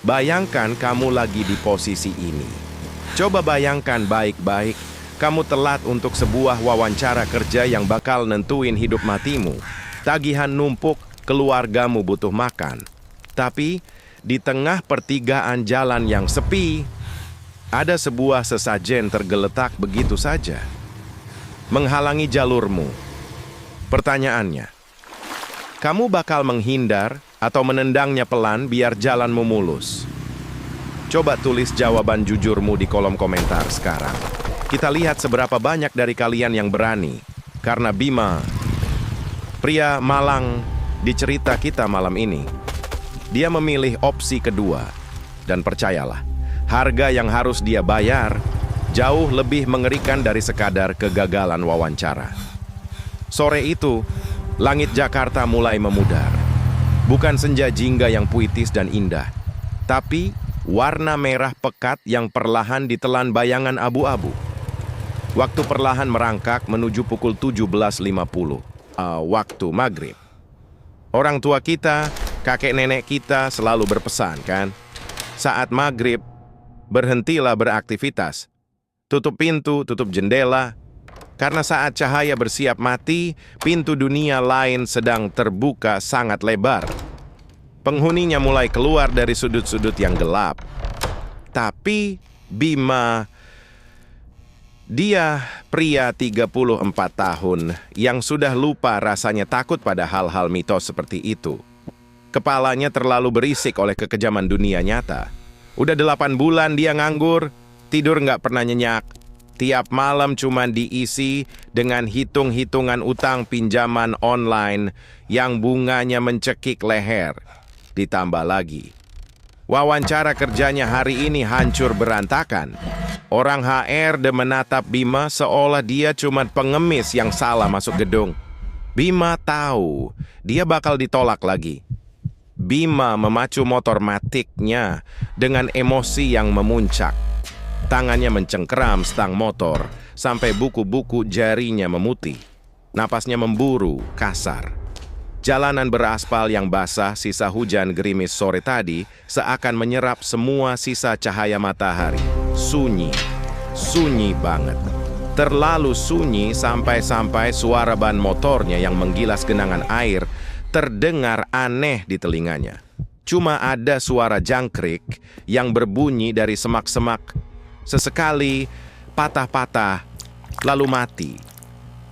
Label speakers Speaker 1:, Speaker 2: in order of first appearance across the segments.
Speaker 1: Bayangkan kamu lagi di posisi ini. Coba bayangkan baik-baik, kamu telat untuk sebuah wawancara kerja yang bakal nentuin hidup matimu. Tagihan numpuk, keluargamu butuh makan. Tapi, di tengah pertigaan jalan yang sepi, ada sebuah sesajen tergeletak begitu saja, menghalangi jalurmu. Pertanyaannya, kamu bakal menghindar atau menendangnya pelan biar jalanmu mulus? Coba tulis jawaban jujurmu di kolom komentar sekarang. Kita lihat seberapa banyak dari kalian yang berani. Karena Bima, pria malang di cerita kita malam ini, dia memilih opsi kedua. Dan percayalah, harga yang harus dia bayar jauh lebih mengerikan dari sekadar kegagalan wawancara. Sore itu, langit Jakarta mulai memudar. Bukan senja jingga yang puitis dan indah, tapi warna merah pekat yang perlahan ditelan bayangan abu-abu. Waktu perlahan merangkak menuju pukul 17.50, waktu maghrib. Orang tua kita, kakek nenek kita selalu berpesan, kan? Saat maghrib, berhentilah beraktivitas. Tutup pintu, tutup jendela. Karena saat cahaya bersiap mati, pintu dunia lain sedang terbuka sangat lebar. Penghuninya mulai keluar dari sudut-sudut yang gelap. Tapi Bima, dia pria 34 tahun yang sudah lupa rasanya takut pada hal-hal mitos seperti itu. Kepalanya terlalu berisik oleh kekejaman dunia nyata. Udah 8 bulan dia nganggur, tidur nggak pernah nyenyak. Tiap malam cuma diisi dengan hitung-hitungan utang pinjaman online yang bunganya mencekik leher. Ditambah lagi, wawancara kerjanya hari ini hancur berantakan. Orang HRD menatap Bima seolah dia cuma pengemis yang salah masuk gedung. Bima tahu dia bakal ditolak lagi. Bima memacu motor matiknya dengan emosi yang memuncak. Tangannya mencengkeram stang motor sampai buku-buku jarinya memutih. Napasnya memburu, kasar. Jalanan beraspal yang basah sisa hujan gerimis sore tadi seakan menyerap semua sisa cahaya matahari. Sunyi, sunyi banget. Terlalu sunyi sampai-sampai suara ban motornya yang menggilas genangan air terdengar aneh di telinganya. Cuma ada suara jangkrik yang berbunyi dari semak-semak. Sesekali patah-patah, lalu mati.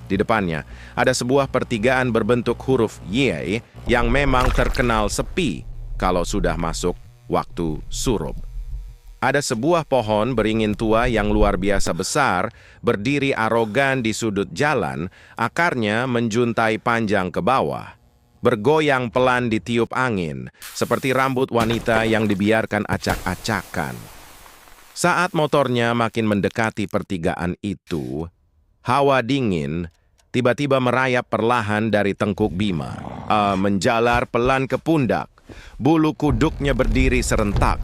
Speaker 1: Di depannya ada sebuah pertigaan berbentuk huruf Y yang memang terkenal sepi kalau sudah masuk waktu surup. Ada sebuah pohon beringin tua yang luar biasa besar, berdiri arogan di sudut jalan, akarnya menjuntai panjang ke bawah. Bergoyang pelan ditiup angin, seperti rambut wanita yang dibiarkan acak-acakan. Saat motornya makin mendekati pertigaan itu, hawa dingin tiba-tiba merayap perlahan dari tengkuk Bima, menjalar pelan ke pundak. Bulu kuduknya berdiri serentak.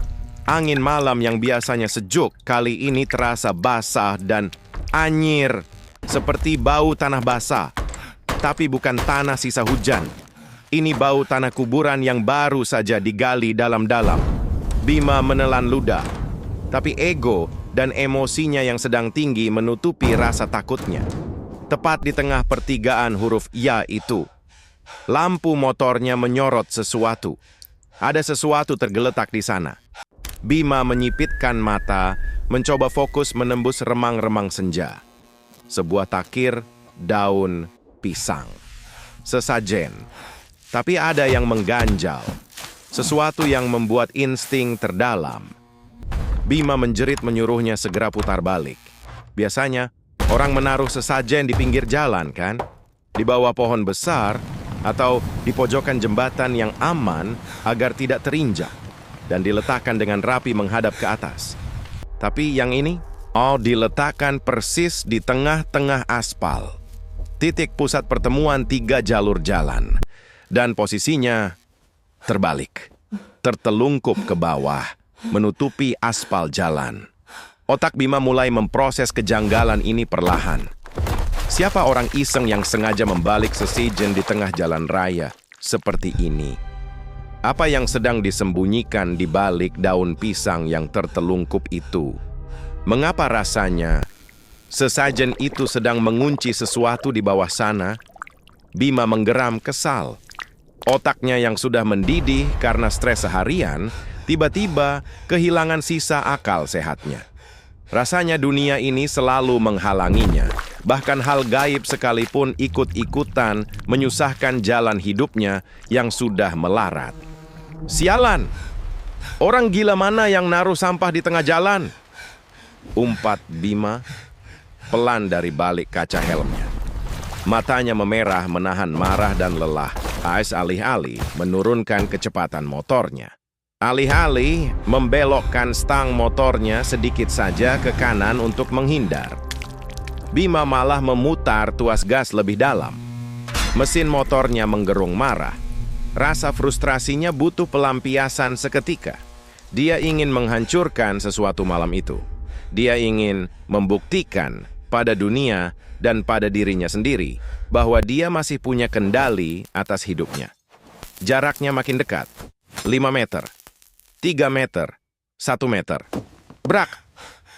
Speaker 1: Angin malam yang biasanya sejuk kali ini terasa basah dan anyir, seperti bau tanah basah. Tapi bukan tanah sisa hujan. Ini bau tanah kuburan yang baru saja digali dalam-dalam. Bima menelan ludah. Tapi ego dan emosinya yang sedang tinggi menutupi rasa takutnya. Tepat di tengah pertigaan huruf Y itu, lampu motornya menyorot sesuatu. Ada sesuatu tergeletak di sana. Bima menyipitkan mata, mencoba fokus menembus remang-remang senja. Sebuah takir daun pisang. Sesajen. Tapi ada yang mengganjal. Sesuatu yang membuat insting terdalam. Bima menjerit menyuruhnya segera putar balik. Biasanya, orang menaruh sesajen di pinggir jalan, kan? Di bawah pohon besar, atau di pojokan jembatan yang aman agar tidak terinjak, dan diletakkan dengan rapi menghadap ke atas. Tapi yang ini, diletakkan persis di tengah-tengah aspal. Titik pusat pertemuan 3 jalur jalan. Dan posisinya terbalik. Tertelungkup ke bawah, menutupi aspal jalan. Otak Bima mulai memproses kejanggalan ini perlahan. Siapa orang iseng yang sengaja membalik sesajen di tengah jalan raya seperti ini? Apa yang sedang disembunyikan di balik daun pisang yang tertelungkup itu? Mengapa rasanya sesajen itu sedang mengunci sesuatu di bawah sana? Bima menggeram kesal. Otaknya yang sudah mendidih karena stres seharian, tiba-tiba kehilangan sisa akal sehatnya. Rasanya dunia ini selalu menghalanginya. Bahkan hal gaib sekalipun ikut-ikutan menyusahkan jalan hidupnya yang sudah melarat. Sialan! Orang gila mana yang naruh sampah di tengah jalan? Umpat Bima pelan dari balik kaca helmnya. Matanya memerah menahan marah dan lelah. Ais alih-alih menurunkan kecepatan motornya. Alih-alih membelokkan stang motornya sedikit saja ke kanan untuk menghindar, Bima malah memutar tuas gas lebih dalam. Mesin motornya menggerung marah. Rasa frustrasinya butuh pelampiasan seketika. Dia ingin menghancurkan sesuatu malam itu. Dia ingin membuktikan pada dunia dan pada dirinya sendiri bahwa dia masih punya kendali atas hidupnya. Jaraknya makin dekat. 5 meter. 3 meter, 1 meter. Brak!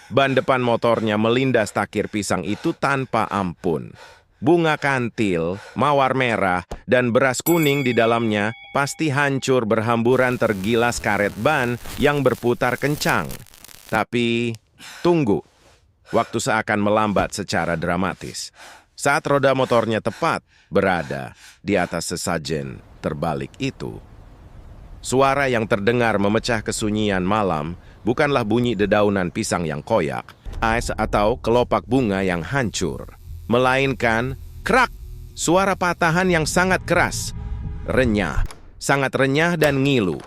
Speaker 1: Ban depan motornya melindas takir pisang itu tanpa ampun. Bunga kantil, mawar merah, dan beras kuning di dalamnya pasti hancur berhamburan tergilas karet ban yang berputar kencang. Tapi, tunggu. Waktu seakan melambat secara dramatis. Saat roda motornya tepat berada di atas sesajen terbalik itu, suara yang terdengar memecah kesunyian malam bukanlah bunyi dedaunan pisang yang koyak, ais atau kelopak bunga yang hancur, melainkan krak, suara patahan yang sangat keras, renyah, sangat renyah dan ngilu,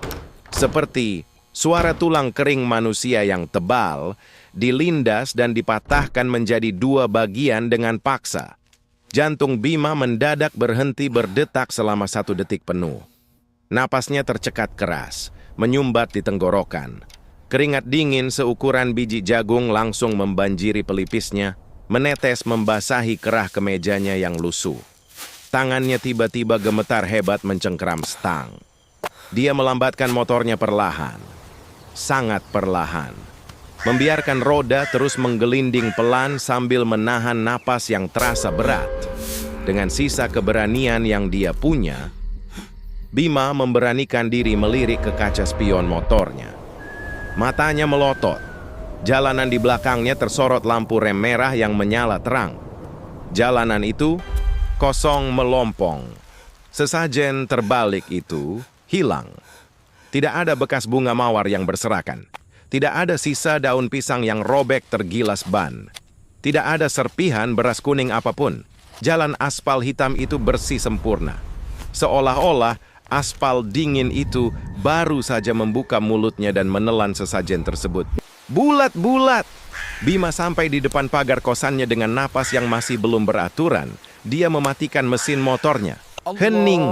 Speaker 1: seperti suara tulang kering manusia yang tebal dilindas dan dipatahkan menjadi 2 bagian dengan paksa. Jantung Bima mendadak berhenti berdetak selama 1 detik penuh. Napasnya tercekat keras, menyumbat di tenggorokan. Keringat dingin seukuran biji jagung langsung membanjiri pelipisnya, menetes membasahi kerah kemejanya yang lusuh. Tangannya tiba-tiba gemetar hebat mencengkeram stang. Dia melambatkan motornya perlahan, sangat perlahan. Membiarkan roda terus menggelinding pelan sambil menahan napas yang terasa berat. Dengan sisa keberanian yang dia punya, Bima memberanikan diri melirik ke kaca spion motornya. Matanya melotot. Jalanan di belakangnya tersorot lampu rem merah yang menyala terang. Jalanan itu kosong melompong. Sesajen terbalik itu hilang. Tidak ada bekas bunga mawar yang berserakan. Tidak ada sisa daun pisang yang robek tergilas ban. Tidak ada serpihan beras kuning apapun. Jalan aspal hitam itu bersih sempurna. Seolah-olah aspal dingin itu baru saja membuka mulutnya dan menelan sesajen tersebut. Bulat-bulat! Bima sampai di depan pagar kosannya dengan napas yang masih belum beraturan. Dia mematikan mesin motornya. Hening!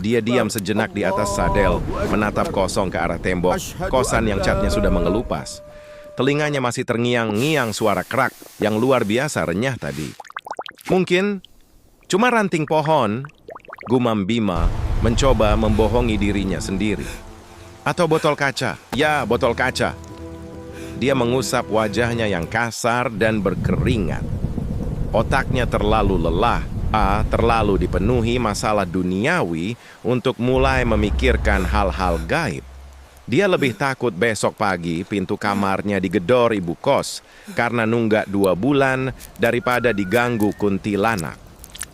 Speaker 1: Dia diam sejenak di atas sadel, menatap kosong ke arah tembok kosan yang catnya sudah mengelupas. Telinganya masih terngiang-ngiang suara kerak yang luar biasa renyah tadi. Mungkin cuma ranting pohon, gumam Bima mencoba membohongi dirinya sendiri. Atau botol kaca, ya botol kaca. Dia mengusap wajahnya yang kasar dan berkeringat. Otaknya terlalu lelah, terlalu dipenuhi masalah duniawi untuk mulai memikirkan hal-hal gaib. Dia lebih takut besok pagi pintu kamarnya digedor ibu kos karena nunggak 2 bulan daripada diganggu kuntilanak.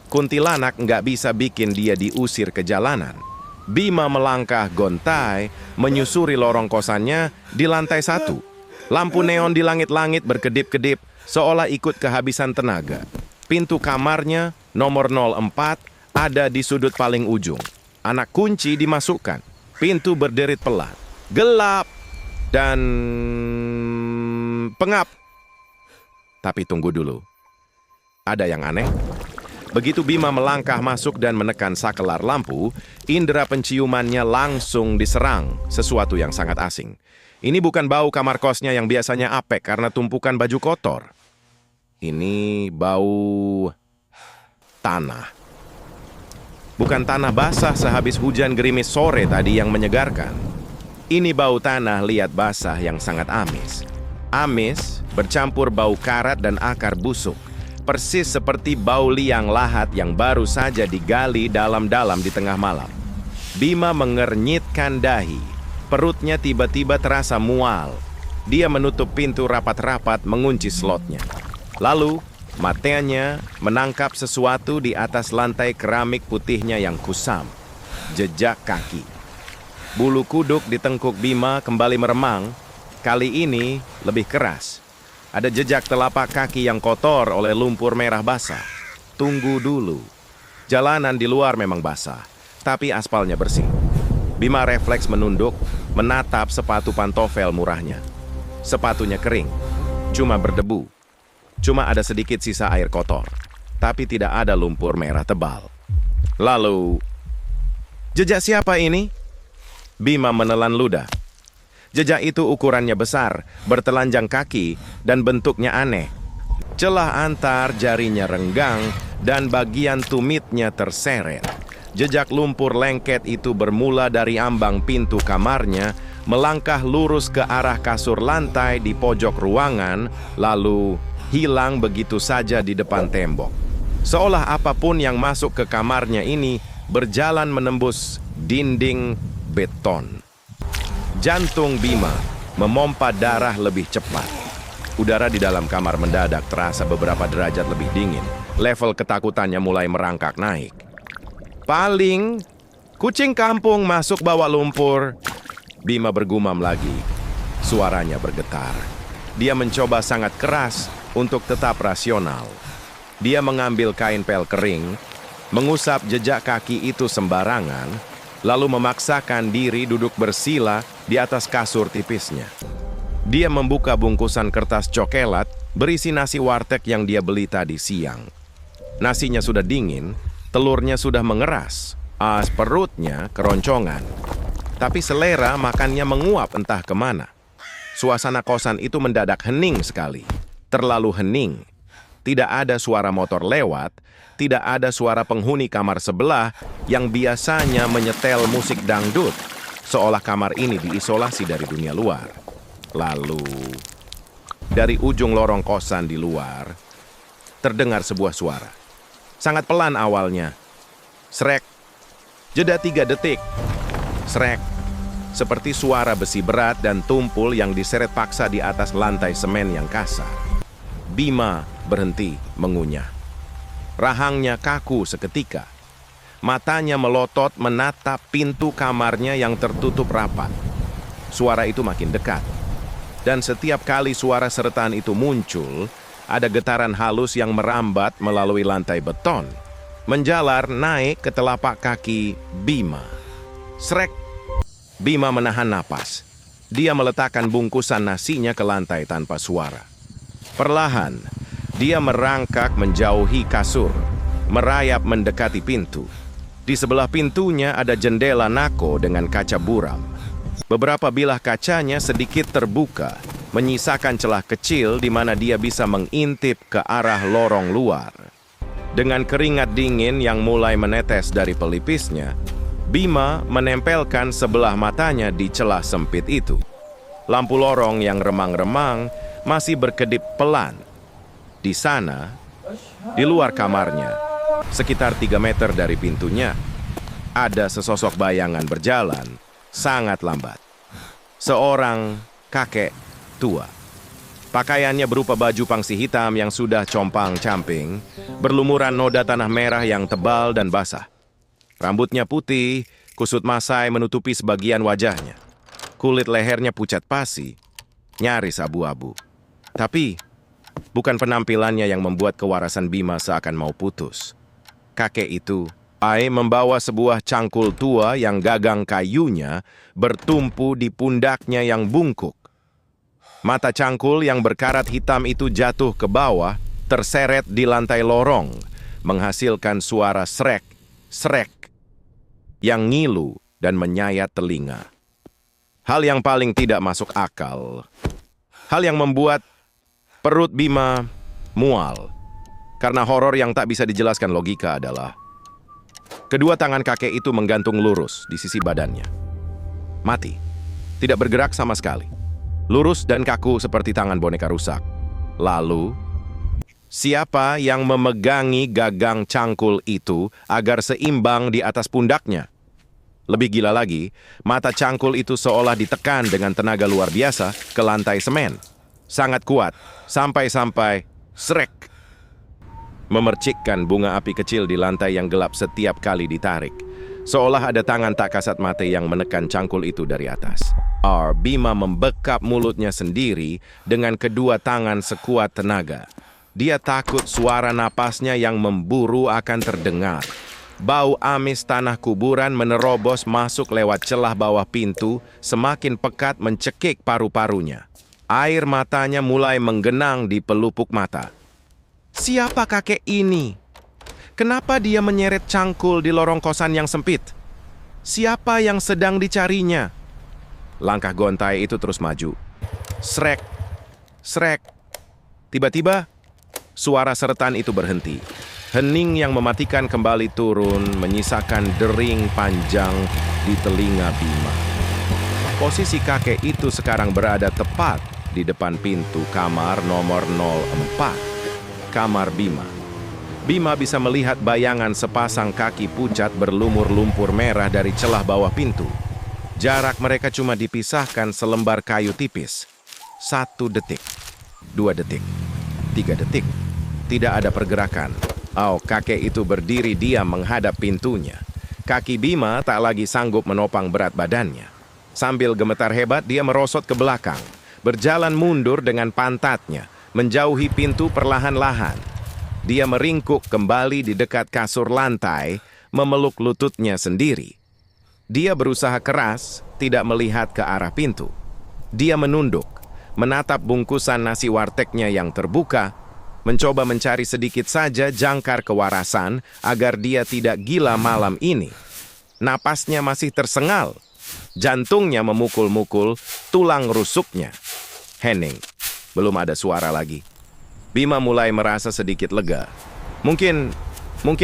Speaker 1: Kuntilanak nggak bisa bikin dia diusir ke jalanan. Bima melangkah gontai, menyusuri lorong kosannya di lantai 1. Lampu neon di langit-langit berkedip-kedip seolah ikut kehabisan tenaga. Pintu kamarnya nomor 04 ada di sudut paling ujung. Anak kunci dimasukkan. Pintu berderit pelan. Gelap dan pengap. Tapi tunggu dulu. Ada yang aneh. Begitu Bima melangkah masuk dan menekan sakelar lampu, indera penciumannya langsung diserang sesuatu yang sangat asing. Ini bukan bau kamar kosnya yang biasanya apek karena tumpukan baju kotor. Ini bau tanah. Bukan tanah basah sehabis hujan gerimis sore tadi yang menyegarkan. Ini bau tanah liat basah yang sangat amis. Amis bercampur bau karat dan akar busuk. Persis seperti bau liang lahat yang baru saja digali dalam-dalam di tengah malam. Bima mengernyitkan dahi. Perutnya tiba-tiba terasa mual. Dia menutup pintu rapat-rapat mengunci slotnya. Lalu, matanya menangkap sesuatu di atas lantai keramik putihnya yang kusam. Jejak kaki. Bulu kuduk di tengkuk Bima kembali meremang. Kali ini lebih keras. Ada jejak telapak kaki yang kotor oleh lumpur merah basah. Tunggu dulu. Jalanan di luar memang basah, tapi aspalnya bersih. Bima refleks menunduk, menatap sepatu pantofel murahnya. Sepatunya kering, cuma berdebu. Cuma ada sedikit sisa air kotor, tapi tidak ada lumpur merah tebal. Lalu, jejak siapa ini? Bima menelan ludah. Jejak itu ukurannya besar, bertelanjang kaki, dan bentuknya aneh. Celah antar jarinya renggang, dan bagian tumitnya terseret. Jejak lumpur lengket itu bermula dari ambang pintu kamarnya, melangkah lurus ke arah kasur lantai di pojok ruangan, lalu hilang begitu saja di depan tembok. Seolah apapun yang masuk ke kamarnya ini berjalan menembus dinding beton. Jantung Bima memompa darah lebih cepat. Udara di dalam kamar mendadak terasa beberapa derajat lebih dingin. Level ketakutannya mulai merangkak naik. Paling, kucing kampung masuk bawa lumpur. Bima bergumam lagi. Suaranya bergetar. Dia mencoba sangat keras untuk tetap rasional. Dia mengambil kain pel kering, mengusap jejak kaki itu sembarangan, lalu memaksakan diri duduk bersila di atas kasur tipisnya. Dia membuka bungkusan kertas cokelat berisi nasi warteg yang dia beli tadi siang. Nasinya sudah dingin, telurnya sudah mengeras, perutnya keroncongan. Tapi selera makannya menguap entah kemana. Suasana kosan itu mendadak hening sekali. Terlalu hening. Tidak ada suara motor lewat, tidak ada suara penghuni kamar sebelah yang biasanya menyetel musik dangdut, seolah kamar ini diisolasi dari dunia luar. Lalu, dari ujung lorong kosan di luar, terdengar sebuah suara. Sangat pelan awalnya. Srek. Jeda 3 detik. Srek. Seperti suara besi berat dan tumpul yang diseret paksa di atas lantai semen yang kasar. Bima berhenti mengunyah. Rahangnya kaku seketika. Matanya melotot menatap pintu kamarnya yang tertutup rapat. Suara itu makin dekat. Dan setiap kali suara seretan itu muncul, ada getaran halus yang merambat melalui lantai beton. Menjalar naik ke telapak kaki Bima. Srek. Bima menahan napas. Dia meletakkan bungkusan nasinya ke lantai tanpa suara. Perlahan, dia merangkak menjauhi kasur, merayap mendekati pintu. Di sebelah pintunya ada jendela nako dengan kaca buram. Beberapa bilah kacanya sedikit terbuka, menyisakan celah kecil di mana dia bisa mengintip ke arah lorong luar. Dengan keringat dingin yang mulai menetes dari pelipisnya, Bima menempelkan sebelah matanya di celah sempit itu. Lampu lorong yang remang-remang masih berkedip pelan. Di sana, di luar kamarnya, sekitar 3 meter dari pintunya, ada sesosok bayangan berjalan sangat lambat. Seorang kakek tua. Pakaiannya berupa baju pangsi hitam yang sudah compang-camping, berlumuran noda tanah merah yang tebal dan basah. Rambutnya putih, kusut masai menutupi sebagian wajahnya. Kulit lehernya pucat pasi, nyaris abu-abu. Tapi, bukan penampilannya yang membuat kewarasan Bima seakan mau putus. Kakek itu membawa sebuah cangkul tua yang gagang kayunya bertumpu di pundaknya yang bungkuk. Mata cangkul yang berkarat hitam itu jatuh ke bawah, terseret di lantai lorong, menghasilkan suara srek, srek, yang ngilu dan menyayat telinga. Hal yang paling tidak masuk akal. Hal yang membuat perut Bima mual. Karena horor yang tak bisa dijelaskan logika adalah Kedua tangan kakek itu menggantung lurus di sisi badannya. Mati. Tidak bergerak sama sekali. Lurus dan kaku seperti tangan boneka rusak. Lalu, siapa yang memegangi gagang cangkul itu agar seimbang di atas pundaknya? Lebih gila lagi, mata cangkul itu seolah ditekan dengan tenaga luar biasa ke lantai semen. Sangat kuat, sampai-sampai srek. Memercikkan bunga api kecil di lantai yang gelap setiap kali ditarik. Seolah ada tangan tak kasat mata yang menekan cangkul itu dari atas. Bima membekap mulutnya sendiri dengan kedua tangan sekuat tenaga. Dia takut suara napasnya yang memburu akan terdengar. Bau amis tanah kuburan menerobos masuk lewat celah bawah pintu, semakin pekat mencekik paru-parunya. Air matanya mulai menggenang di pelupuk mata. Siapa kakek ini? Kenapa dia menyeret cangkul di lorong kosan yang sempit? Siapa yang sedang dicarinya? Langkah gontai itu terus maju. Srek, srek. Tiba-tiba, suara seretan itu berhenti. Hening yang mematikan kembali turun, menyisakan dering panjang di telinga Bima. Posisi kakek itu sekarang berada tepat di depan pintu kamar nomor 04. Kamar Bima. Bima bisa melihat bayangan sepasang kaki pucat berlumur lumpur merah dari celah bawah pintu. Jarak mereka cuma dipisahkan selembar kayu tipis. 1 detik, 2 detik, 3 detik. Tidak ada pergerakan. Kakek itu berdiri diam menghadap pintunya. Kaki Bima tak lagi sanggup menopang berat badannya. Sambil gemetar hebat, dia merosot ke belakang, berjalan mundur dengan pantatnya, menjauhi pintu perlahan-lahan. Dia meringkuk kembali di dekat kasur lantai, memeluk lututnya sendiri. Dia berusaha keras, tidak melihat ke arah pintu. Dia menunduk, menatap bungkusan nasi wartegnya yang terbuka, mencoba mencari sedikit saja jangkar kewarasan agar dia tidak gila malam ini. Napasnya masih tersengal. Jantungnya memukul-mukul tulang rusuknya. Hening. Belum ada suara lagi. Bima mulai merasa sedikit lega. Mungkin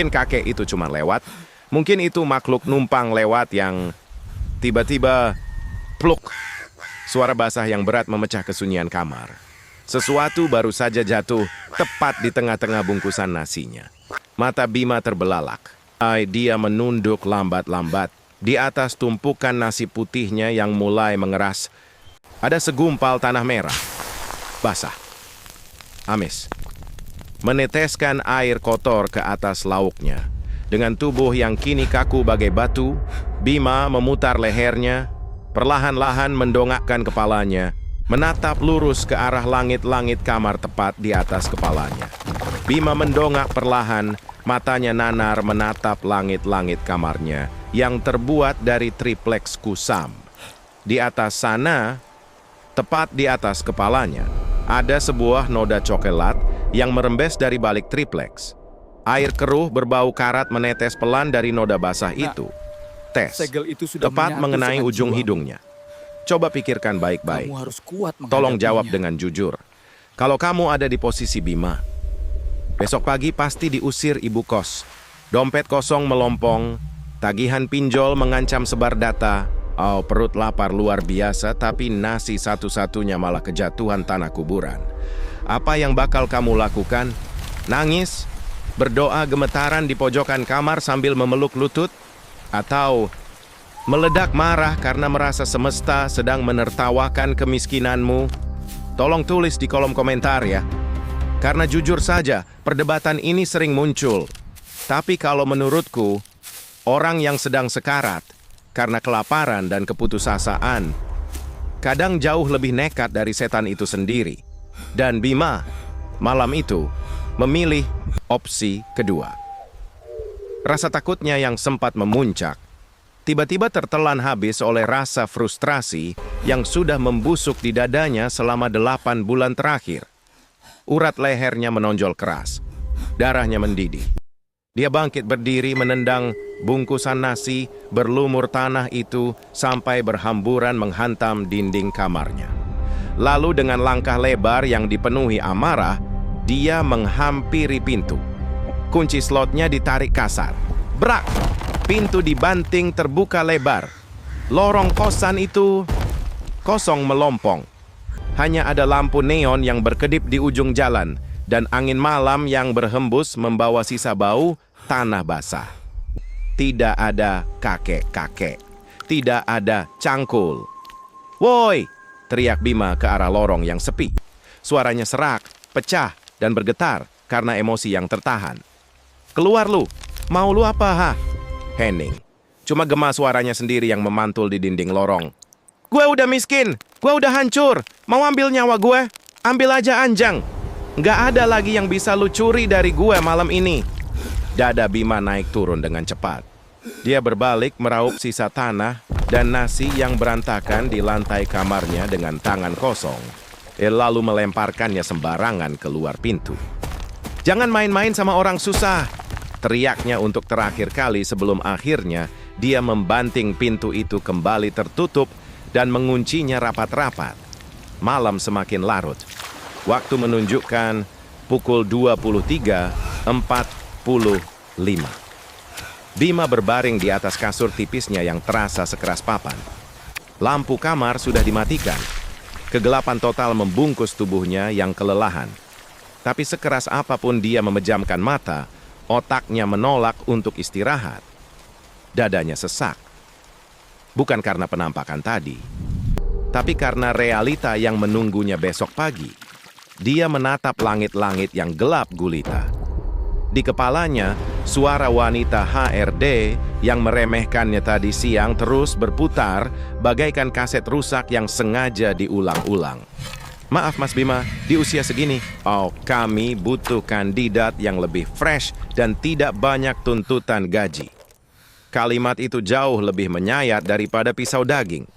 Speaker 1: kakek itu cuma lewat. Mungkin itu makhluk numpang lewat yang tiba-tiba pluk. Suara basah yang berat memecah kesunyian kamar. Sesuatu baru saja jatuh tepat di tengah-tengah bungkusan nasinya. Mata Bima terbelalak. Dia menunduk lambat-lambat di atas tumpukan nasi putihnya yang mulai mengeras. Ada segumpal tanah merah, basah, amis, meneteskan air kotor ke atas lauknya. Dengan tubuh yang kini kaku bagai batu, Bima memutar lehernya, perlahan-lahan mendongakkan kepalanya, menatap lurus ke arah langit-langit kamar tepat di atas kepalanya. Bima mendongak perlahan, matanya nanar menatap langit-langit kamarnya yang terbuat dari triplex kusam. Di atas sana, tepat di atas kepalanya, ada sebuah noda coklat yang merembes dari balik triplex. Air keruh berbau karat menetes pelan dari noda basah itu. Tes, tepat mengenai ujung hidungnya. Coba pikirkan baik-baik. Tolong jawab dengan jujur. Kalau kamu ada di posisi Bima, besok pagi pasti diusir ibu kos. Dompet kosong melompong, tagihan pinjol mengancam sebar data. Perut lapar luar biasa, tapi nasi satu-satunya malah kejatuhan tanah kuburan. Apa yang bakal kamu lakukan? Nangis? Berdoa gemetaran di pojokan kamar sambil memeluk lutut? Atau meledak marah karena merasa semesta sedang menertawakan kemiskinanmu? Tolong tulis di kolom komentar ya. Karena jujur saja, perdebatan ini sering muncul. Tapi kalau menurutku, orang yang sedang sekarat karena kelaparan dan keputusasaan kadang jauh lebih nekat dari setan itu sendiri. Dan Bima, malam itu, memilih opsi kedua. Rasa takutnya yang sempat memuncak tiba-tiba tertelan habis oleh rasa frustrasi yang sudah membusuk di dadanya selama 8 bulan terakhir. Urat lehernya menonjol keras. Darahnya mendidih. Dia bangkit berdiri menendang bungkusan nasi berlumur tanah itu sampai berhamburan menghantam dinding kamarnya. Lalu dengan langkah lebar yang dipenuhi amarah, dia menghampiri pintu. Kunci slotnya ditarik kasar. Brak! Pintu dibanting terbuka lebar. Lorong kosan itu kosong melompong. Hanya ada lampu neon yang berkedip di ujung jalan dan angin malam yang berhembus membawa sisa bau tanah basah. Tidak ada kakek-kakek. Tidak ada cangkul. "Woi!" teriak Bima ke arah lorong yang sepi. Suaranya serak, pecah, dan bergetar karena emosi yang tertahan. "Keluar lu! Mau lu apa, ha?" Henning. Cuma gema suaranya sendiri yang memantul di dinding lorong. "Gue udah miskin! Gue udah hancur! Mau ambil nyawa gue? Ambil aja anjang! Nggak ada lagi yang bisa lu curi dari gue malam ini." Dada Bima naik turun dengan cepat. Dia berbalik meraup sisa tanah dan nasi yang berantakan di lantai kamarnya dengan tangan kosong. Lalu melemparkannya sembarangan keluar pintu. "Jangan main-main sama orang susah!" teriaknya untuk terakhir kali sebelum akhirnya dia membanting pintu itu kembali tertutup dan menguncinya rapat-rapat. Malam semakin larut. Waktu menunjukkan pukul 23.45. Bima berbaring di atas kasur tipisnya yang terasa sekeras papan. Lampu kamar sudah dimatikan. Kegelapan total membungkus tubuhnya yang kelelahan. Tapi sekeras apapun dia memejamkan mata, otaknya menolak untuk istirahat. Dadanya sesak. Bukan karena penampakan tadi, tapi karena realita yang menunggunya besok pagi. Dia menatap langit-langit yang gelap gulita. Di kepalanya, suara wanita HRD yang meremehkannya tadi siang terus berputar bagaikan kaset rusak yang sengaja diulang-ulang. "Maaf Mas Bima, di usia segini, kami butuh kandidat yang lebih fresh dan tidak banyak tuntutan gaji." Kalimat itu jauh lebih menyayat daripada pisau daging.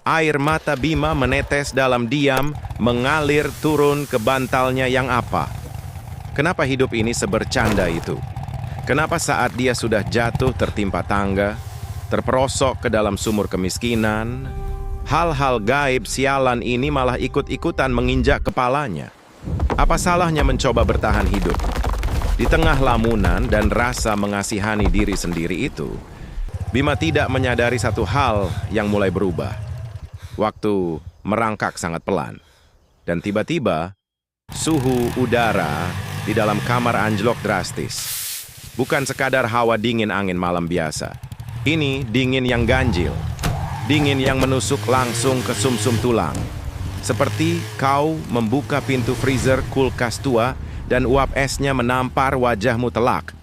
Speaker 1: Air mata Bima menetes dalam diam, mengalir turun ke bantalnya yang apa. Kenapa hidup ini sebercanda itu? Kenapa saat dia sudah jatuh tertimpa tangga, terperosok ke dalam sumur kemiskinan, hal-hal gaib sialan ini malah ikut-ikutan menginjak kepalanya? Apa salahnya mencoba bertahan hidup? Di tengah lamunan dan rasa mengasihani diri sendiri itu, Bima tidak menyadari satu hal yang mulai berubah. Waktu merangkak sangat pelan. Dan tiba-tiba, suhu udara di dalam kamar anjlok drastis. Bukan sekadar hawa dingin angin malam biasa. Ini dingin yang ganjil. Dingin yang menusuk langsung ke sumsum tulang. Seperti kau membuka pintu freezer kulkas tua dan uap esnya menampar wajahmu telak.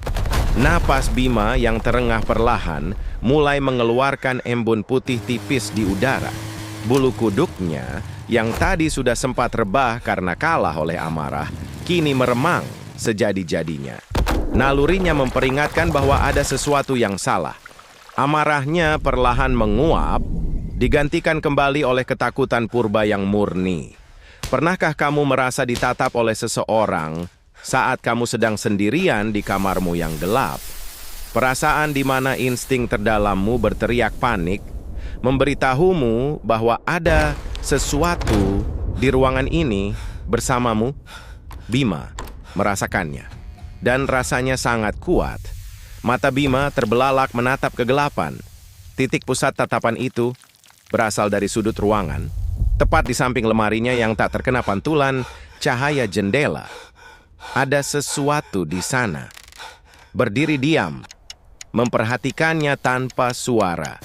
Speaker 1: Napas Bima yang terengah perlahan mulai mengeluarkan embun putih tipis di udara. Bulu kuduknya yang tadi sudah sempat rebah karena kalah oleh amarah, kini meremang sejadi-jadinya. Nalurinya memperingatkan bahwa ada sesuatu yang salah. Amarahnya perlahan menguap, digantikan kembali oleh ketakutan purba yang murni. Pernahkah kamu merasa ditatap oleh seseorang saat kamu sedang sendirian di kamarmu yang gelap? Perasaan di mana insting terdalammu berteriak panik, memberitahumu bahwa ada sesuatu di ruangan ini bersamamu. Bima merasakannya, dan rasanya sangat kuat. Mata Bima terbelalak menatap kegelapan. Titik pusat tatapan itu berasal dari sudut ruangan, tepat di samping lemarinya yang tak terkena pantulan cahaya jendela. Ada sesuatu di sana. Berdiri diam, memperhatikannya tanpa suara.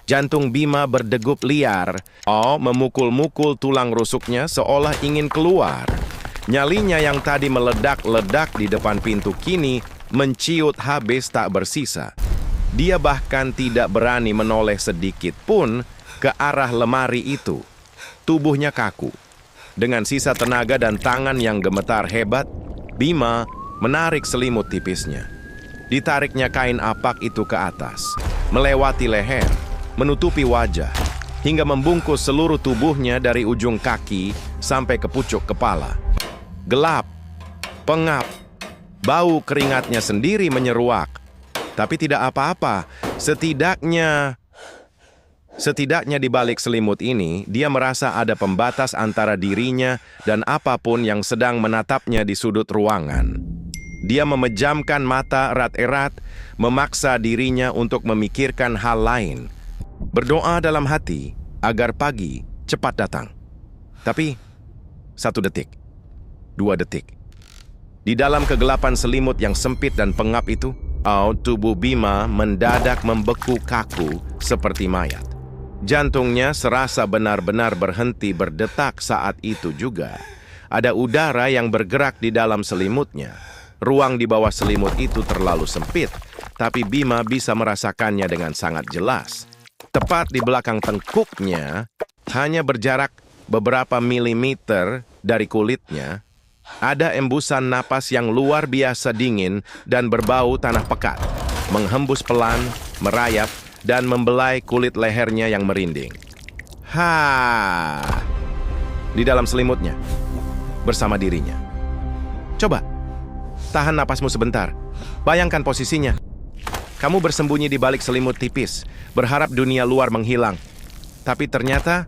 Speaker 1: Jantung Bima berdegup liar, memukul-mukul tulang rusuknya seolah ingin keluar. Nyalinya yang tadi meledak-ledak di depan pintu kini menciut habis tak bersisa. Dia bahkan tidak berani menoleh sedikit pun ke arah lemari itu. Tubuhnya kaku. Dengan sisa tenaga dan tangan yang gemetar hebat, Bima menarik selimut tipisnya. Ditariknya kain apak itu ke atas, melewati leher, menutupi wajah, hingga membungkus seluruh tubuhnya dari ujung kaki sampai ke pucuk kepala. Gelap, pengap, bau keringatnya sendiri menyeruak. Tapi tidak apa-apa, setidaknya di balik selimut ini, dia merasa ada pembatas antara dirinya dan apapun yang sedang menatapnya di sudut ruangan. Dia memejamkan mata erat-erat, memaksa dirinya untuk memikirkan hal lain. Berdoa dalam hati agar pagi cepat datang. Tapi, 1 detik, 2 detik. Di dalam kegelapan selimut yang sempit dan pengap itu, tubuh Bima mendadak membeku kaku seperti mayat. Jantungnya serasa benar-benar berhenti berdetak saat itu juga. Ada udara yang bergerak di dalam selimutnya. Ruang di bawah selimut itu terlalu sempit, tapi Bima bisa merasakannya dengan sangat jelas. Tepat di belakang tengkuknya, hanya berjarak beberapa milimeter dari kulitnya, ada embusan napas yang luar biasa dingin dan berbau tanah pekat, menghembus pelan, merayap, dan membelai kulit lehernya yang merinding. Di dalam selimutnya, bersama dirinya. Coba, tahan napasmu sebentar. Bayangkan posisinya. Kamu bersembunyi di balik selimut tipis, berharap dunia luar menghilang. Tapi ternyata,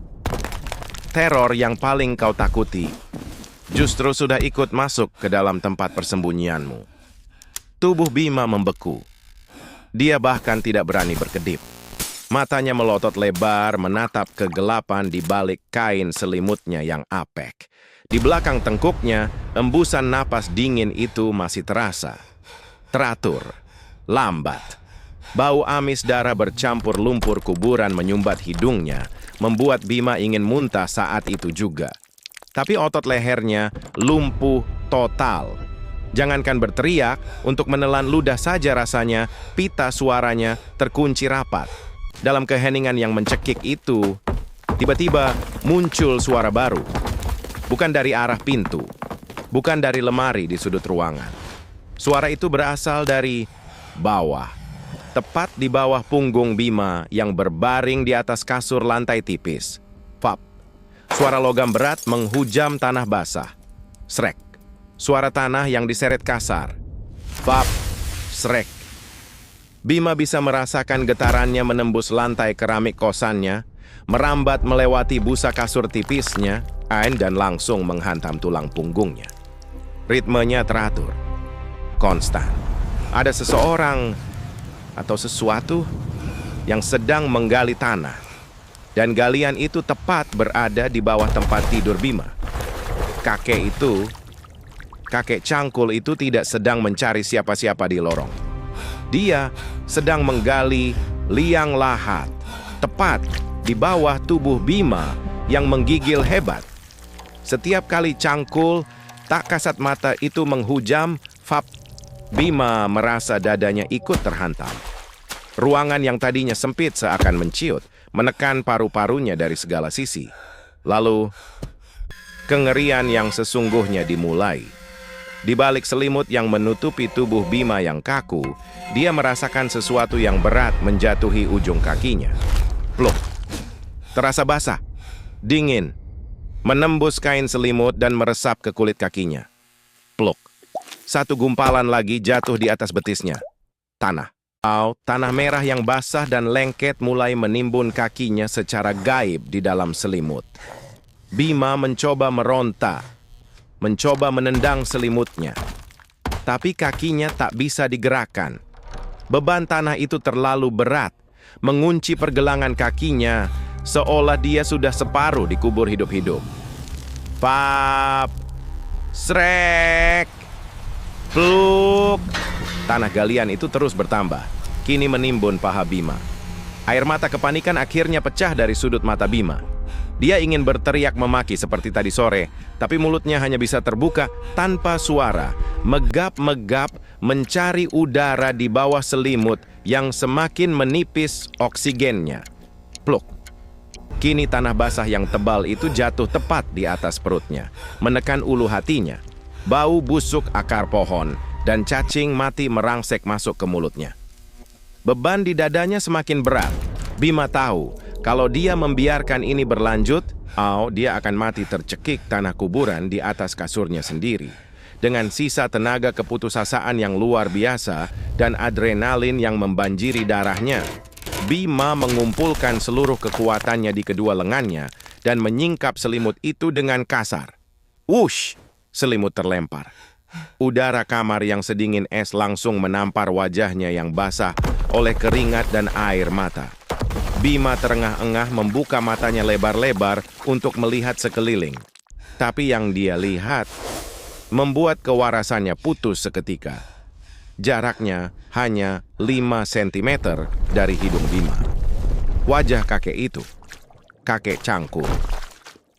Speaker 1: teror yang paling kau takuti justru sudah ikut masuk ke dalam tempat persembunyianmu. Tubuh Bima membeku. Dia bahkan tidak berani berkedip. Matanya melotot lebar, menatap kegelapan di balik kain selimutnya yang apek. Di belakang tengkuknya, embusan napas dingin itu masih terasa. Teratur, lambat. Bau amis darah bercampur lumpur kuburan menyumbat hidungnya, membuat Bima ingin muntah saat itu juga. Tapi otot lehernya lumpuh total. Jangankan berteriak, untuk menelan ludah saja rasanya, pita suaranya terkunci rapat. Dalam keheningan yang mencekik itu, tiba-tiba muncul suara baru. Bukan dari arah pintu, bukan dari lemari di sudut ruangan. Suara itu berasal dari bawah, tepat di bawah punggung Bima yang berbaring di atas kasur lantai tipis. Fap. Suara logam berat menghujam tanah basah. Srek. Suara tanah yang diseret kasar. Fap. Srek. Bima bisa merasakan getarannya menembus lantai keramik kosannya, merambat melewati busa kasur tipisnya, dan langsung menghantam tulang punggungnya. Ritmenya teratur, konstan. Ada seseorang atau sesuatu yang sedang menggali tanah, dan galian itu tepat berada di bawah tempat tidur Bima. Kakek cangkul itu tidak sedang mencari siapa-siapa di lorong. Dia sedang menggali liang lahat, tepat di bawah tubuh Bima yang menggigil hebat. Setiap kali cangkul, tak kasat mata itu menghujam, fap, Bima merasa dadanya ikut terhantam. Ruangan yang tadinya sempit seakan menciut, menekan paru-parunya dari segala sisi. Lalu, kengerian yang sesungguhnya dimulai. Di balik selimut yang menutupi tubuh Bima yang kaku, dia merasakan sesuatu yang berat menjatuhi ujung kakinya. Pluk. Terasa basah, dingin, menembus kain selimut dan meresap ke kulit kakinya. Pluk. Satu gumpalan lagi jatuh di atas betisnya. Tanah. Tanah merah yang basah dan lengket mulai menimbun kakinya secara gaib di dalam selimut. Bima mencoba meronta, mencoba menendang selimutnya. Tapi kakinya tak bisa digerakkan. Beban tanah itu terlalu berat, mengunci pergelangan kakinya, seolah dia sudah separuh dikubur hidup-hidup. Pap, srek, pluk. Tanah galian itu terus bertambah, kini menimbun paha Bima. Air mata kepanikan akhirnya pecah dari sudut mata Bima. Dia ingin berteriak memaki seperti tadi sore, tapi mulutnya hanya bisa terbuka tanpa suara, megap-megap mencari udara di bawah selimut yang semakin menipis oksigennya. Pluk. Kini tanah basah yang tebal itu jatuh tepat di atas perutnya, menekan ulu hatinya. Bau busuk akar pohon dan cacing mati merangsek masuk ke mulutnya. Beban di dadanya semakin berat. Bima tahu, kalau dia membiarkan ini berlanjut, dia akan mati tercekik tanah kuburan di atas kasurnya sendiri. Dengan sisa tenaga keputusasaan yang luar biasa dan adrenalin yang membanjiri darahnya, Bima mengumpulkan seluruh kekuatannya di kedua lengannya dan menyingkap selimut itu dengan kasar. Wush! Selimut terlempar. Udara kamar yang sedingin es langsung menampar wajahnya yang basah oleh keringat dan air mata. Bima terengah-engah membuka matanya lebar-lebar untuk melihat sekeliling. Tapi yang dia lihat membuat kewarasannya putus seketika. Jaraknya hanya 5 cm dari hidung Bima. Wajah kakek itu, kakek Cangkul.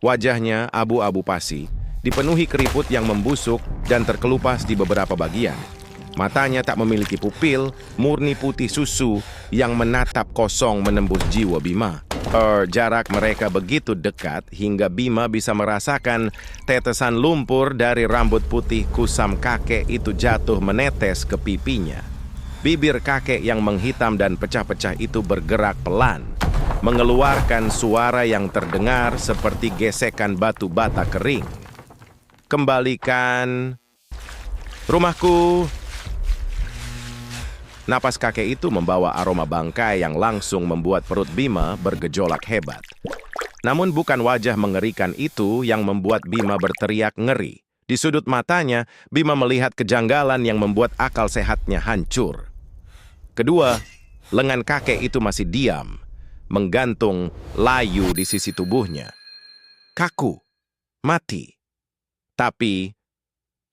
Speaker 1: Wajahnya abu-abu pasi, dipenuhi keriput yang membusuk dan terkelupas di beberapa bagian. Matanya tak memiliki pupil, murni putih susu yang menatap kosong menembus jiwa Bima. Jarak mereka begitu dekat hingga Bima bisa merasakan tetesan lumpur dari rambut putih kusam kakek itu jatuh menetes ke pipinya. Bibir kakek yang menghitam dan pecah-pecah itu bergerak pelan, mengeluarkan suara yang terdengar seperti gesekan batu bata kering. Kembalikan rumahku. Napas kakek itu membawa aroma bangkai yang langsung membuat perut Bima bergejolak hebat. Namun bukan wajah mengerikan itu yang membuat Bima berteriak ngeri. Di sudut matanya, Bima melihat kejanggalan yang membuat akal sehatnya hancur. Kedua, lengan kakek itu masih diam, menggantung layu di sisi tubuhnya. Kaku, mati. Tapi,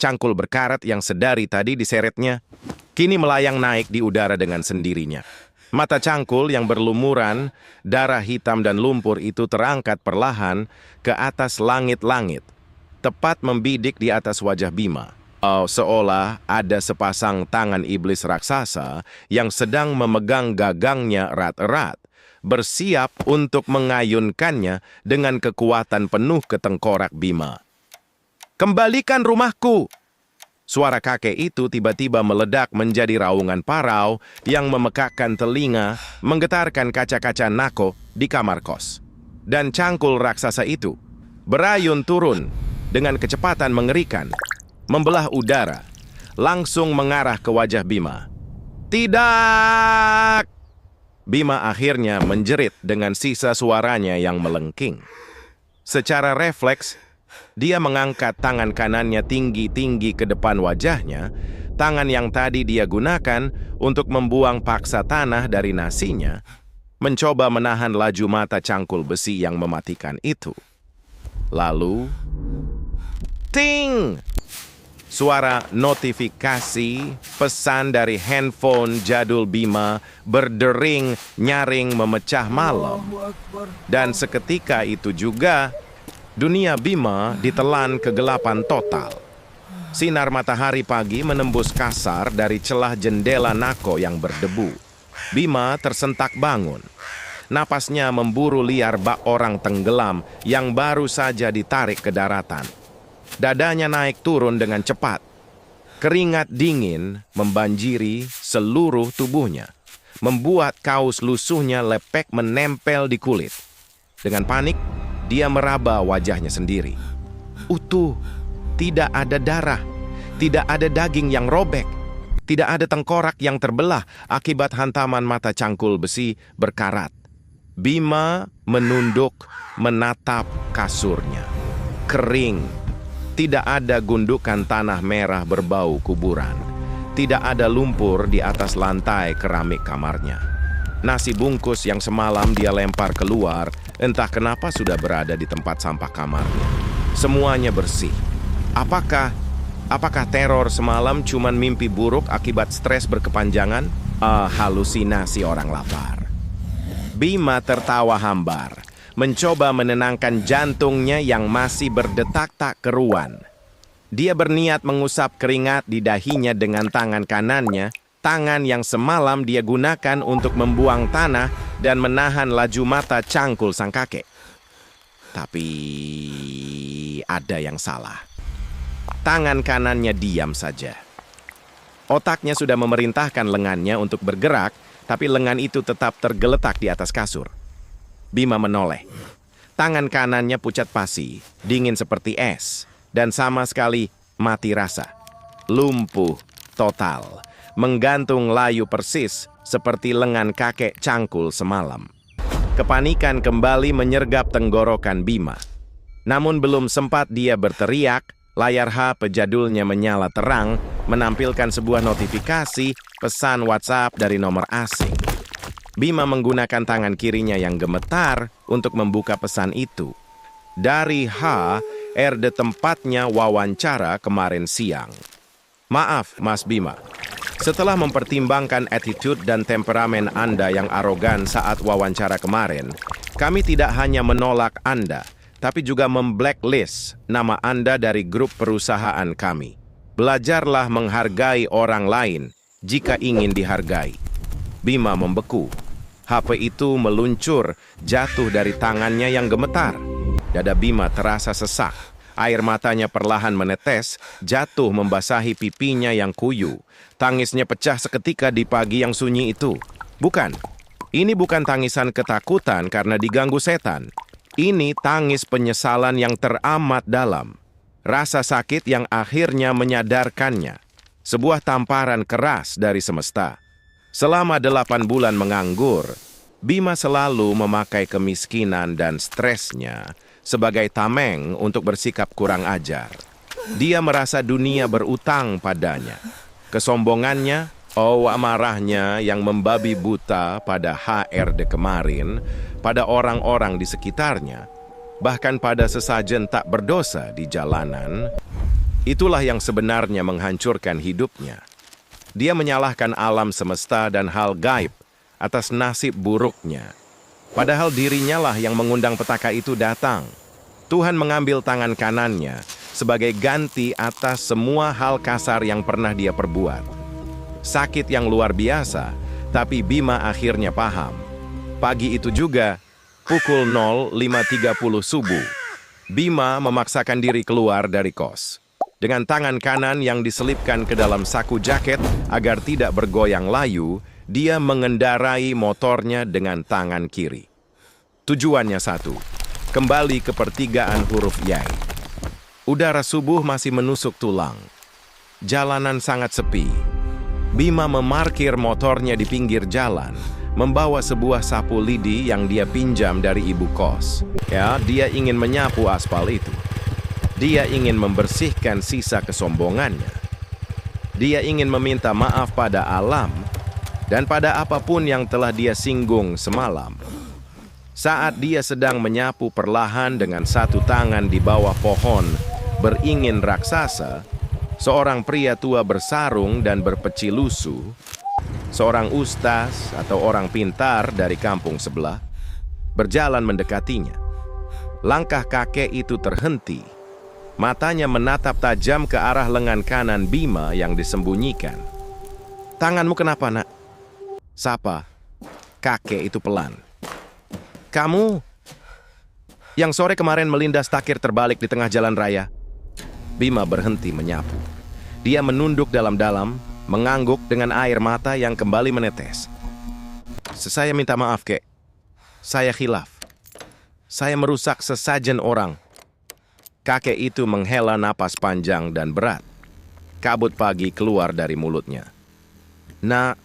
Speaker 1: cangkul berkarat yang sedari tadi diseretnya, kini melayang naik di udara dengan sendirinya. Mata cangkul yang berlumuran, darah hitam dan lumpur itu terangkat perlahan ke atas langit-langit, tepat membidik di atas wajah Bima. Seolah ada sepasang tangan iblis raksasa yang sedang memegang gagangnya erat-erat, bersiap untuk mengayunkannya dengan kekuatan penuh ke tengkorak Bima. Kembalikan rumahku! Suara kakek itu tiba-tiba meledak menjadi raungan parau yang memekakkan telinga, menggetarkan kaca-kaca nako di kamar kos. Dan cangkul raksasa itu berayun turun dengan kecepatan mengerikan, membelah udara, langsung mengarah ke wajah Bima. Tidak! Bima akhirnya menjerit dengan sisa suaranya yang melengking. Secara refleks, dia mengangkat tangan kanannya tinggi-tinggi ke depan wajahnya, tangan yang tadi dia gunakan untuk membuang paksa tanah dari nasinya, mencoba menahan laju mata cangkul besi yang mematikan itu. Lalu, ting! Suara notifikasi pesan dari handphone jadul Bima berdering nyaring memecah malam. Dan seketika itu juga, dunia Bima ditelan kegelapan total. Sinar matahari pagi menembus kasar dari celah jendela nako yang berdebu. Bima tersentak bangun. Napasnya memburu liar bak orang tenggelam yang baru saja ditarik ke daratan. Dadanya naik turun dengan cepat. Keringat dingin membanjiri seluruh tubuhnya, membuat kaus lusuhnya lepek menempel di kulit. Dengan panik, dia meraba wajahnya sendiri. Utuh, tidak ada darah, tidak ada daging yang robek, tidak ada tengkorak yang terbelah akibat hantaman mata cangkul besi berkarat. Bima menunduk menatap kasurnya. Kering. Tidak ada gundukan tanah merah berbau kuburan. Tidak ada lumpur di atas lantai keramik kamarnya. Nasi bungkus yang semalam dia lempar keluar, entah kenapa sudah berada di tempat sampah kamarnya. Semuanya bersih. Apakah teror semalam cuman mimpi buruk akibat stres berkepanjangan? Halusinasi orang lapar. Bima tertawa hambar, mencoba menenangkan jantungnya yang masih berdetak tak keruan. Dia berniat mengusap keringat di dahinya dengan tangan kanannya, tangan yang semalam dia gunakan untuk membuang tanah dan menahan laju mata cangkul sang kakek. Tapi ada yang salah. Tangan kanannya diam saja. Otaknya sudah memerintahkan lengannya untuk bergerak, tapi lengan itu tetap tergeletak di atas kasur. Bima menoleh. Tangan kanannya pucat pasi, dingin seperti es, dan sama sekali mati rasa. Lumpuh total, menggantung layu persis seperti lengan kakek cangkul semalam. Kepanikan kembali menyergap tenggorokan Bima. Namun belum sempat dia berteriak, Layar HP jadulnya menyala terang, menampilkan sebuah notifikasi pesan WhatsApp dari nomor asing. Bima menggunakan tangan kirinya yang gemetar untuk membuka pesan itu. Dari HRD tempatnya wawancara kemarin siang. Maaf, Mas Bima. Setelah mempertimbangkan attitude dan temperamen Anda yang arogan saat wawancara kemarin, kami tidak hanya menolak Anda, tapi juga memblacklist nama Anda dari grup perusahaan kami. Belajarlah menghargai orang lain jika ingin dihargai. Bima membeku. HP itu meluncur, jatuh dari tangannya yang gemetar. Dada Bima terasa sesak. Air matanya perlahan menetes, jatuh membasahi pipinya yang kuyu. Tangisnya pecah seketika di pagi yang sunyi itu. Bukan, ini bukan tangisan ketakutan karena diganggu setan. Ini tangis penyesalan yang teramat dalam. Rasa sakit yang akhirnya menyadarkannya. Sebuah tamparan keras dari semesta. Selama 8 bulan menganggur, Bima selalu memakai kemiskinan dan stresnya sebagai tameng untuk bersikap kurang ajar. Dia merasa dunia berutang padanya. Kesombongannya, amarahnya yang membabi buta pada HRD kemarin, pada orang-orang di sekitarnya, bahkan pada sesajen tak berdosa di jalanan, itulah yang sebenarnya menghancurkan hidupnya. Dia menyalahkan alam semesta dan hal gaib atas nasib buruknya. Padahal dirinya lah yang mengundang petaka itu datang. Tuhan mengambil tangan kanannya sebagai ganti atas semua hal kasar yang pernah dia perbuat. Sakit yang luar biasa, tapi Bima akhirnya paham. Pagi itu juga, pukul 05.30 subuh, Bima memaksakan diri keluar dari kos. Dengan tangan kanan yang diselipkan ke dalam saku jaket agar tidak bergoyang layu, dia mengendarai motornya dengan tangan kiri. Tujuannya satu, kembali ke pertigaan huruf Yai. Udara subuh masih menusuk tulang. Jalanan sangat sepi. Bima memarkir motornya di pinggir jalan, membawa sebuah sapu lidi yang dia pinjam dari ibu kos. Ya, dia ingin menyapu aspal itu. Dia ingin membersihkan sisa kesombongannya. Dia ingin meminta maaf pada alam dan pada apapun yang telah dia singgung semalam. Saat dia sedang menyapu perlahan dengan satu tangan di bawah pohon beringin raksasa, seorang pria tua bersarung dan berpeci lusuh, seorang ustaz atau orang pintar dari kampung sebelah, berjalan mendekatinya. Langkah kakek itu terhenti. Matanya menatap tajam ke arah lengan kanan Bima yang disembunyikan. "Tanganmu kenapa, nak?" Sapa kakek itu pelan. "Kamu yang sore kemarin melindas takir terbalik di tengah jalan raya." Bima berhenti menyapu. Dia menunduk dalam-dalam, mengangguk dengan air mata yang kembali menetes. "Saya minta maaf, kek. Saya khilaf. Saya merusak sesajen orang." Kakek itu menghela napas panjang dan berat. Kabut pagi keluar dari mulutnya. "Nah,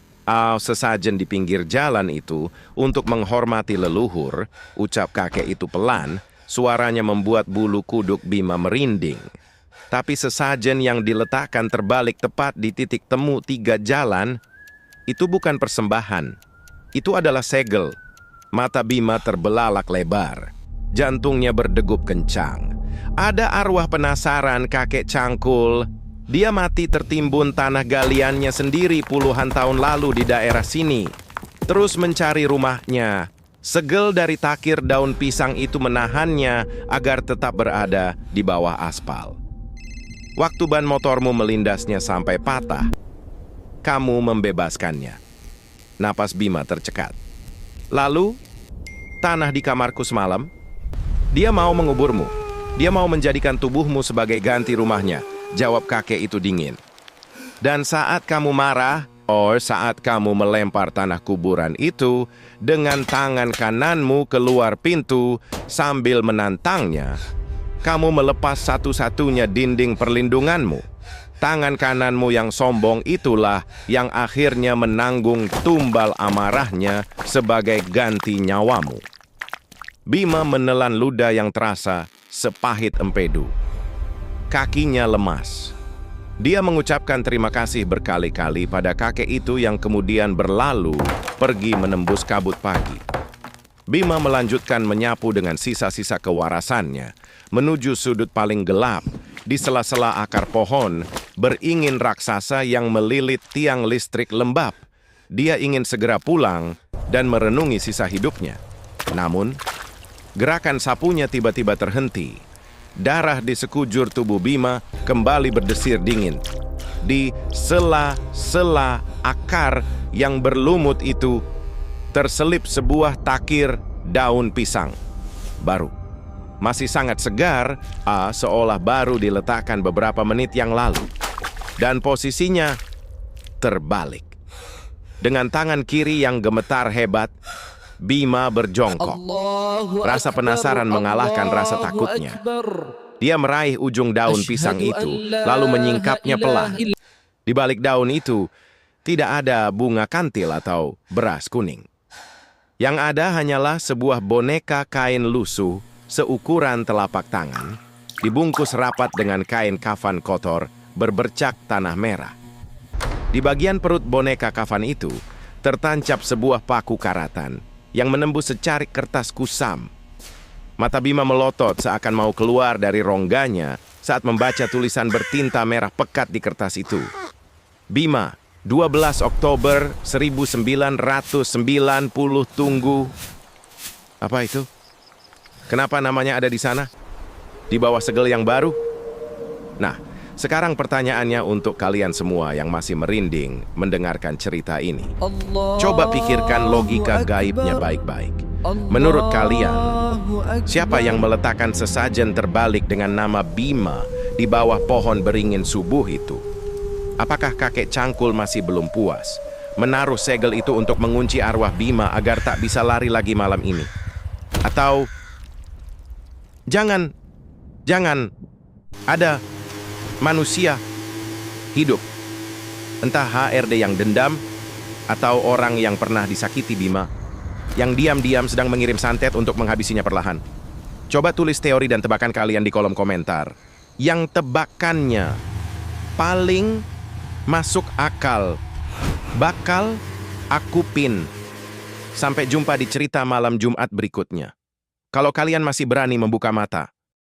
Speaker 1: sesajen di pinggir jalan itu untuk menghormati leluhur," ucap kakek itu pelan, suaranya membuat bulu kuduk Bima merinding. Tapi sesajen yang diletakkan terbalik tepat di titik temu 3 jalan, itu bukan persembahan. Itu adalah segel. Mata Bima terbelalak lebar. Jantungnya berdegup kencang. Ada arwah penasaran kakek cangkul. Dia mati tertimbun tanah galiannya sendiri puluhan tahun lalu di daerah sini. Terus mencari rumahnya. Segel dari takir daun pisang itu menahannya agar tetap berada di bawah aspal. Waktu ban motormu melindasnya sampai patah, kamu membebaskannya. Napas Bima tercekat. "Lalu, tanah di kamarku semalam, dia mau menguburmu. Dia mau menjadikan tubuhmu sebagai ganti rumahnya," jawab kakek itu dingin. "Dan saat kamu marah, saat kamu melempar tanah kuburan itu dengan tangan kananmu keluar pintu sambil menantangnya, kamu melepas satu-satunya dinding perlindunganmu. Tangan kananmu yang sombong itulah yang akhirnya menanggung tumbal amarahnya sebagai ganti nyawamu." Bima menelan ludah yang terasa sepahit empedu. kakinya lemas. Dia mengucapkan terima kasih berkali-kali pada kakek itu yang kemudian berlalu pergi menembus kabut pagi. Bima melanjutkan menyapu dengan sisa-sisa kewarasannya menuju sudut paling gelap di sela-sela akar pohon beringin raksasa yang melilit tiang listrik lembab. Dia ingin segera pulang dan merenungi sisa hidupnya. Namun, gerakan sapunya tiba-tiba terhenti. Darah di sekujur tubuh Bima kembali berdesir dingin. Di sela-sela akar yang berlumut itu terselip sebuah takir daun pisang. Baru. Masih sangat segar, seolah baru diletakkan beberapa menit yang lalu. Dan posisinya terbalik. Dengan tangan kiri yang gemetar hebat, Bima berjongkok. Rasa penasaran mengalahkan rasa takutnya. Dia meraih ujung daun pisang itu, lalu menyingkapnya pelan. Di balik daun itu, tidak ada bunga kantil atau beras kuning. Yang ada hanyalah sebuah boneka kain lusuh seukuran telapak tangan, dibungkus rapat dengan kain kafan kotor berbercak tanah merah. Di bagian perut boneka kafan itu, tertancap sebuah paku karatan yang menembus secarik kertas kusam. Mata Bima melotot seakan mau keluar dari rongganya saat membaca tulisan bertinta merah pekat di kertas itu. Bima, 12 Oktober 1990 tunggu. Apa itu? Kenapa namanya ada di sana? Di bawah segel yang baru? Nah, sekarang pertanyaannya untuk kalian semua yang masih merinding mendengarkan cerita ini. Coba pikirkan logika gaibnya baik-baik. Menurut kalian, siapa yang meletakkan sesajen terbalik dengan nama Bima di bawah pohon beringin subuh itu? Apakah kakek Cangkul masih belum puas menaruh segel itu untuk mengunci arwah Bima agar tak bisa lari lagi malam ini? Atau jangan ada manusia hidup, entah HRD yang dendam atau orang yang pernah disakiti Bima, yang diam-diam sedang mengirim santet untuk menghabisinya perlahan. Coba tulis teori dan tebakan kalian di kolom komentar. Yang tebakannya paling masuk akal, bakal aku pin. Sampai jumpa di cerita malam Jumat berikutnya. Kalau kalian masih berani membuka mata,